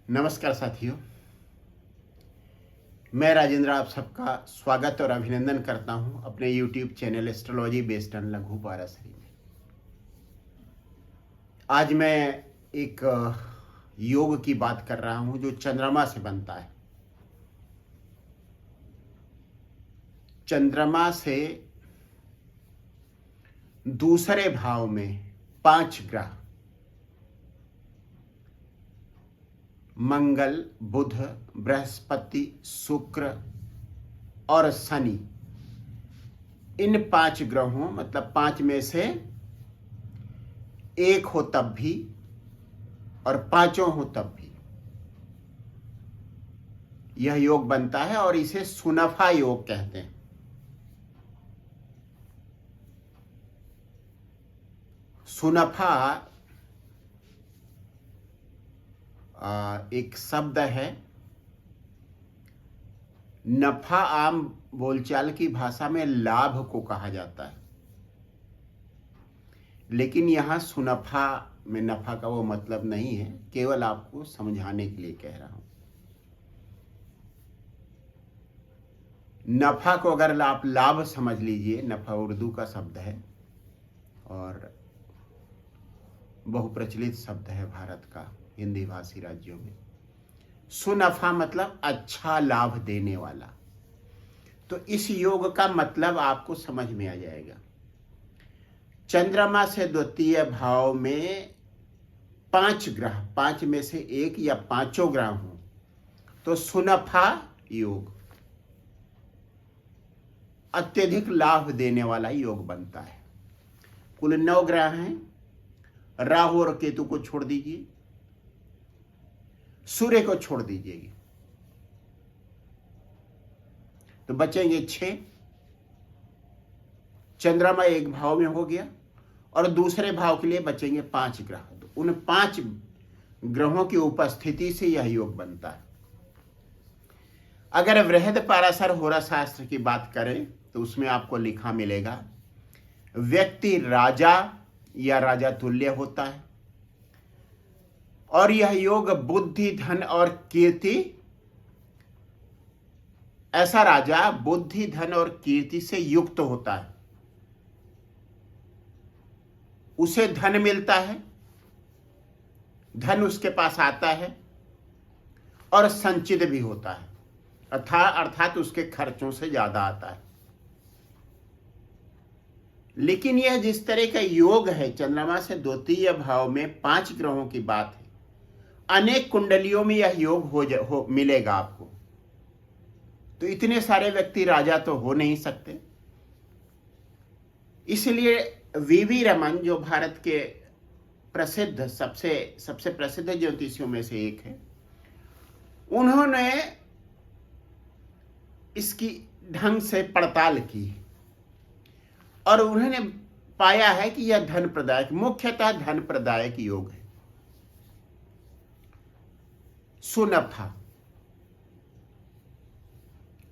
नमस्कार साथियों, मैं राजेंद्र आप सबका स्वागत और अभिनंदन करता हूं अपने YouTube channel astrology based on लघु पाराशरी में। आज मैं एक योग की बात कर रहा हूं जो चंद्रमा से बनता है। चंद्रमा से दूसरे भाव में 5 ग्रह मंगल, बुध, बृहस्पति, शुक्र और शनि, इन 5 ग्रहों मतलब 5 में से एक हो तब भी और पांचों हो तब भी यह योग बनता है और इसे सुनफा योग कहते हैं। सुनफा एक शब्द है। नफा आम बोलचाल की भाषा में लाभ को कहा जाता है, लेकिन यहां सुनफा में नफा का वो मतलब नहीं है, केवल आपको समझाने के लिए कह रहा हूं। नफा को अगर आप लाभ समझ लीजिए, नफा उर्दू का शब्द है और बहुप्रचलित शब्द है भारत का हिंदी भाषी राज्यों में। सुनफा मतलब अच्छा लाभ देने वाला। तो इस योग का मतलब आपको समझ में आ जाएगा। चंद्रमा से द्वितीय भाव में 5 ग्रह, 5 में से एक या पांचों ग्रह हो तो सुनफा योग अत्यधिक लाभ देने वाला योग बनता है। कुल 9 ग्रह हैं। राहु और केतु को छोड़ दीजिए, सूर्य को छोड़ दीजिएगा तो बचेंगे 6। चंद्रमा एक भाव में हो गया और दूसरे भाव के लिए बचेंगे 5 ग्रह। तो उन 5 ग्रहों की उपस्थिति से यह योग बनता है। अगर वृहद पाराशर होरा शास्त्र की बात करें तो उसमें आपको लिखा मिलेगा, व्यक्ति राजा या राजा तुल्य होता है और यह योग बुद्धि, धन और कीर्ति, ऐसा राजा बुद्धि, धन और कीर्ति से युक्त होता है। उसे धन मिलता है, धन उसके पास आता है और संचित भी होता है, अर्थात उसके खर्चों से ज्यादा आता है। लेकिन यह जिस तरह का योग है, चंद्रमा से द्वितीय भाव में 5 ग्रहों की बात है, अनेक कुंडलियों में यह योग मिलेगा आपको। तो इतने सारे व्यक्ति राजा तो हो नहीं सकते। इसलिए वीवी रमन, जो भारत के प्रसिद्ध सबसे प्रसिद्ध ज्योतिषियों में से एक है, उन्होंने इसकी ढंग से पड़ताल की और उन्होंने पाया है कि यह धन प्रदायक, मुख्यतः धन प्रदायक योग है। सुनफा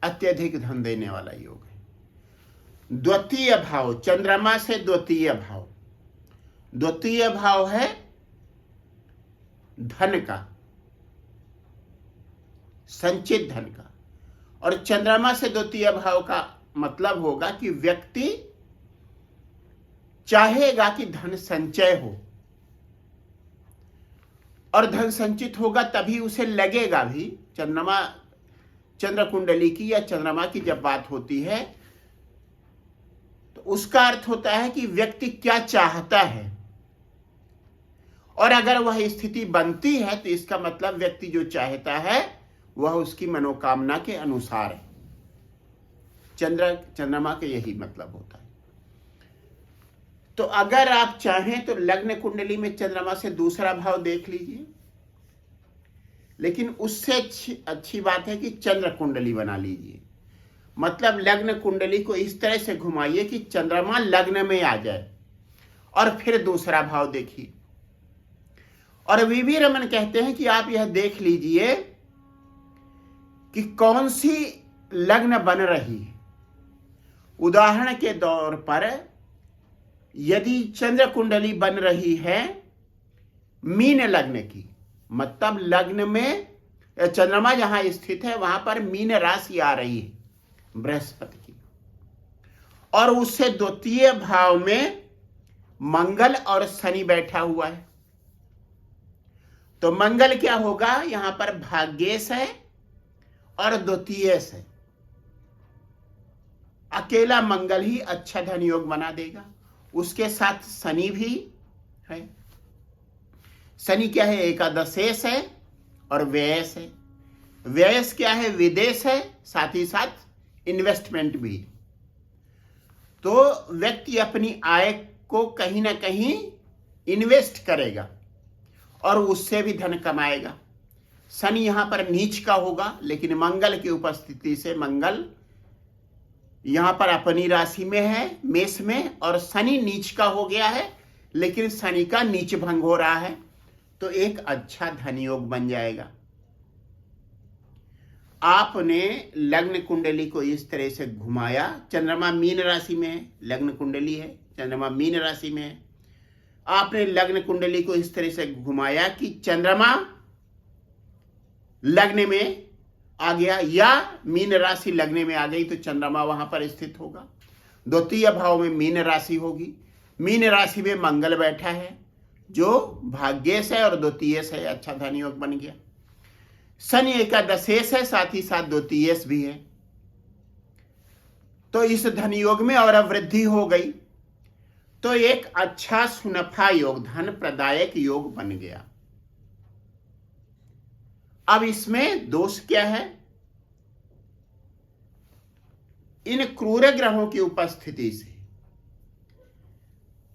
अत्यधिक धन देने वाला योग है। द्वितीय भाव, चंद्रमा से द्वितीय भाव, द्वितीय भाव है धन का, संचित धन का। और चंद्रमा से द्वितीय भाव का मतलब होगा कि व्यक्ति चाहेगा कि धन संचय हो और धन संचित होगा तभी उसे लगेगा भी। चंद्र कुंडली की या चंद्रमा की जब बात होती है तो उसका अर्थ होता है कि व्यक्ति क्या चाहता है, और अगर वह स्थिति बनती है तो इसका मतलब व्यक्ति जो चाहता है वह उसकी मनोकामना के अनुसार है। चंद्रमा का यही मतलब होता है। तो अगर आप चाहें तो लग्न कुंडली में चंद्रमा से दूसरा भाव देख लीजिए, लेकिन उससे अच्छी बात है कि चंद्र कुंडली बना लीजिए। मतलब लग्न कुंडली को इस तरह से घुमाइए कि चंद्रमा लग्न में आ जाए और फिर दूसरा भाव देखिए। और वीवी रमन कहते हैं कि आप यह देख लीजिए कि कौन सी लग्न बन रही है। उदाहरण के तौर पर यदि चंद्र कुंडली बन रही है मीन लग्न की, मतलब लग्न में चंद्रमा जहां स्थित है वहां पर मीन राशि आ रही है बृहस्पति की, और उससे द्वितीय भाव में मंगल और शनि बैठा हुआ है। तो मंगल क्या होगा, यहां पर भाग्येश है और द्वितीयेश है। अकेला मंगल ही अच्छा धन योग बना देगा। उसके साथ शनि भी है। शनि क्या है, एकादशेश है और व्ययश है। व्ययश क्या है, विदेश है, साथ ही साथ इन्वेस्टमेंट भी। तो व्यक्ति अपनी आय को कहीं ना कहीं इन्वेस्ट करेगा और उससे भी धन कमाएगा। शनि यहां पर नीच का होगा, लेकिन मंगल की उपस्थिति से मंगल यहां पर अपनी राशि में है, मेष में, और शनि नीच का हो गया है, लेकिन शनि का नीच भंग हो रहा है। तो एक अच्छा धन योग बन जाएगा। आपने लग्न कुंडली को इस तरह से घुमाया। चंद्रमा मीन राशि में है, लग्न कुंडली है, चंद्रमा मीन राशि में है। आपने लग्न कुंडली को इस तरह से घुमाया कि चंद्रमा लग्न में आ गया या मीन राशि लग्न में आ गई, तो चंद्रमा वहां पर स्थित होगा। द्वितीय भाव में मीन राशि होगी। मीन राशि में मंगल बैठा है जो भाग्येश है और द्वितीयेश है, अच्छा धन योग बन गया। शनि एकादशेश है, साथ ही साथ द्वितीयेश भी है। तो इस धन योग में और वृद्धि हो गई। तो एक अच्छा सुनफा योग, धन प्रदायक योग बन गया। अब इसमें दोष क्या है, इन क्रूर ग्रहों की उपस्थिति से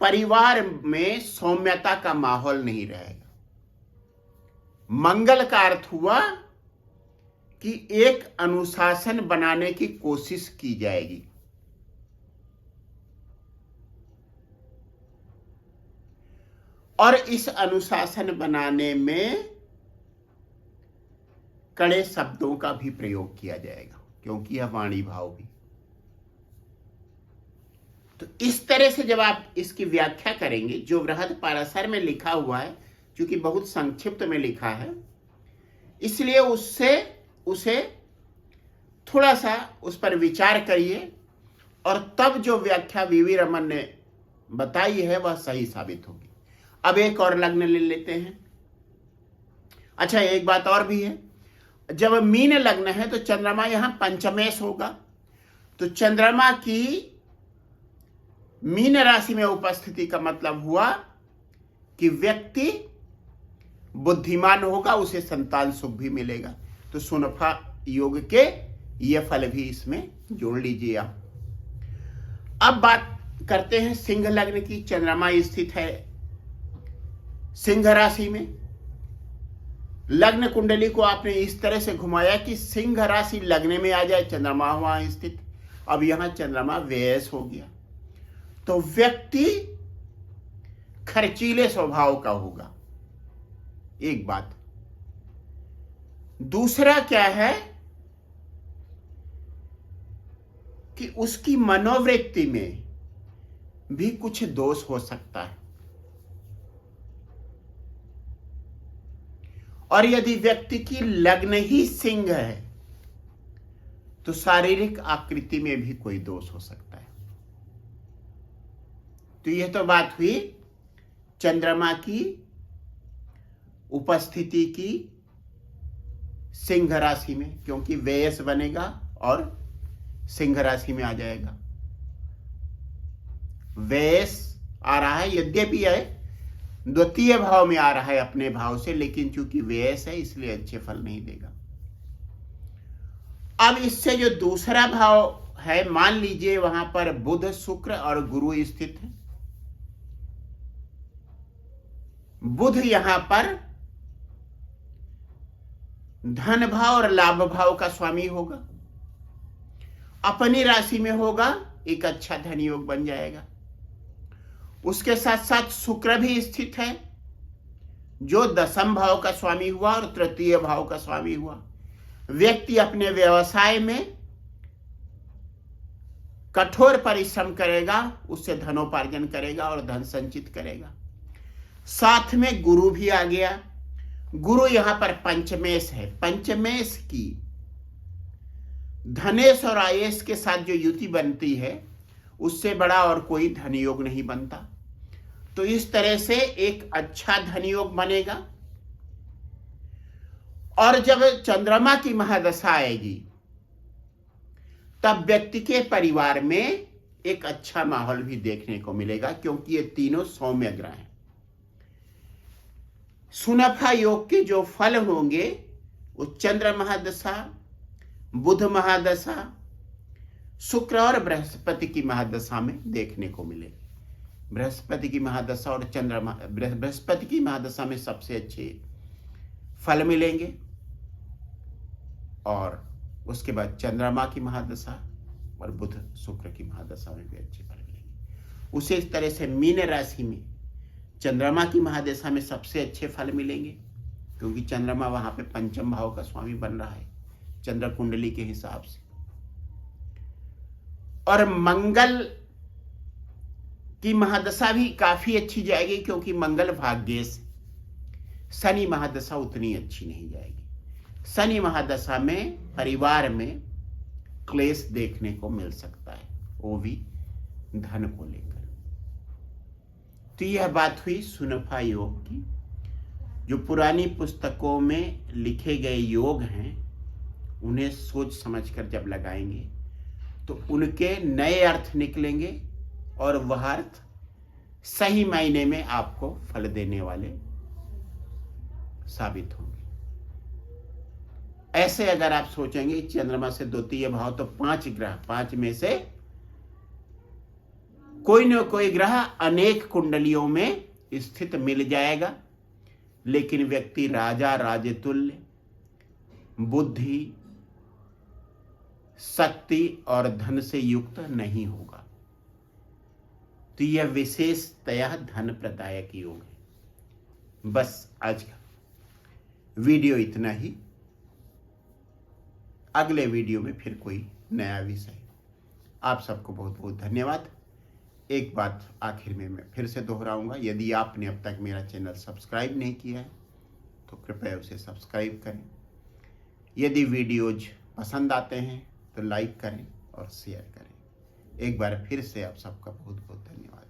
परिवार में सौम्यता का माहौल नहीं रहेगा। मंगल का अर्थ हुआ कि एक अनुशासन बनाने की कोशिश की जाएगी। और इस अनुशासन बनाने में कड़े शब्दों का भी प्रयोग किया जाएगा, क्योंकि यह वाणी भाव भी। तो इस तरह से जब आप इसकी व्याख्या करेंगे, जो बृहद पाराशर में लिखा हुआ है, क्योंकि बहुत संक्षिप्त में लिखा है, इसलिए उसे थोड़ा सा उस पर विचार करिए, और तब जो व्याख्या वीवी रमन ने बताई है वह सही साबित होगी। अब एक और लग्न ले लेते हैं। अच्छा, एक बात और भी है, जब मीन लग्न है तो चंद्रमा यहां पंचमेश होगा। तो चंद्रमा की मीन राशि में उपस्थिति का मतलब हुआ कि व्यक्ति बुद्धिमान होगा, उसे संतान सुख भी मिलेगा। तो सुनफा योग के ये फल भी इसमें जोड़ लीजिए आप। अब बात करते हैं सिंह लग्न की। चंद्रमा स्थित है सिंह राशि में। लग्न कुंडली को आपने इस तरह से घुमाया कि सिंह राशि लग्न में आ जाए, चंद्रमा वहां स्थित। अब यहां चंद्रमा व्ययश हो गया, तो व्यक्ति खर्चीले स्वभाव का होगा, एक बात। दूसरा क्या है कि उसकी मनोवृत्ति में भी कुछ दोष हो सकता है। और यदि व्यक्ति की लग्न ही सिंह है तो शारीरिक आकृति में भी कोई दोष हो सकता है। तो यह तो बात हुई चंद्रमा की उपस्थिति की सिंह राशि में, क्योंकि व्ययश बनेगा और सिंह राशि में आ जाएगा। व्ययश आ रहा है, यद्यपि है द्वितीय भाव में आ रहा है अपने भाव से, लेकिन चूंकि व्ययश है इसलिए अच्छे फल नहीं देगा। अब इससे जो दूसरा भाव है, मान लीजिए वहां पर बुध, शुक्र और गुरु स्थित है। बुध यहां पर धन भाव और लाभ भाव का स्वामी होगा, अपनी राशि में होगा, एक अच्छा धन योग बन जाएगा। उसके साथ साथ शुक्र भी स्थित है जो दशम भाव का स्वामी हुआ और तृतीय भाव का स्वामी हुआ। व्यक्ति अपने व्यवसाय में कठोर परिश्रम करेगा, उससे धनोपार्जन करेगा और धन संचित करेगा। साथ में गुरु भी आ गया। गुरु यहां पर पंचमेश है। पंचमेश की धनेश और आयेश के साथ जो युति बनती है उससे बड़ा और कोई धन योग नहीं बनता। तो इस तरह से एक अच्छा धन योग बनेगा। और जब चंद्रमा की महादशा आएगी तब व्यक्ति के परिवार में एक अच्छा माहौल भी देखने को मिलेगा, क्योंकि ये तीनों सौम्य ग्रह हैं। सुनफा योग के जो फल होंगे वो चंद्र महादशा, बुध महादशा, शुक्र और बृहस्पति की महादशा में देखने को मिलेगी। बृहस्पति की महादशा और बृहस्पति की महादशा में सबसे अच्छे फल मिलेंगे, और उसके बाद चंद्रमा की महादशा और बुध शुक्र की महादशा में भी अच्छे फल मिलेंगे। उसे इस तरह से मीन राशि में चंद्रमा की महादशा में सबसे अच्छे फल मिलेंगे, क्योंकि चंद्रमा वहां पे पंचम भाव का स्वामी बन रहा है चंद्र कुंडली के हिसाब से। और मंगल की महादशा भी काफी अच्छी जाएगी, क्योंकि मंगल भाग्येश। शनि महादशा उतनी अच्छी नहीं जाएगी। शनि महादशा में परिवार में क्लेश देखने को मिल सकता है, वो भी धन को लेकर। तो यह बात हुई सुनफा योग की। जो पुरानी पुस्तकों में लिखे गए योग हैं उन्हें सोच समझकर जब लगाएंगे तो उनके नए अर्थ निकलेंगे, और वह अर्थ सही मायने में आपको फल देने वाले साबित होंगे। ऐसे अगर आप सोचेंगे चंद्रमा से द्वितीय भाव, तो 5 ग्रह, 5 में से कोई न कोई ग्रह अनेक कुंडलियों में स्थित मिल जाएगा, लेकिन व्यक्ति राजा राजतुल्य बुद्धि, शक्ति और धन से युक्त नहीं होगा। तो यह विशेषतया धन प्रदायक योग है। बस आज का वीडियो इतना ही। अगले वीडियो में फिर कोई नया विषय। आप सबको बहुत बहुत धन्यवाद। एक बात आखिर में मैं फिर से दोहराऊंगा, यदि आपने अब तक मेरा चैनल सब्सक्राइब नहीं किया है तो कृपया उसे सब्सक्राइब करें। यदि वीडियोज पसंद आते हैं तो लाइक करें और शेयर करें। एक बार फिर से आप सबका बहुत बहुत धन्यवाद।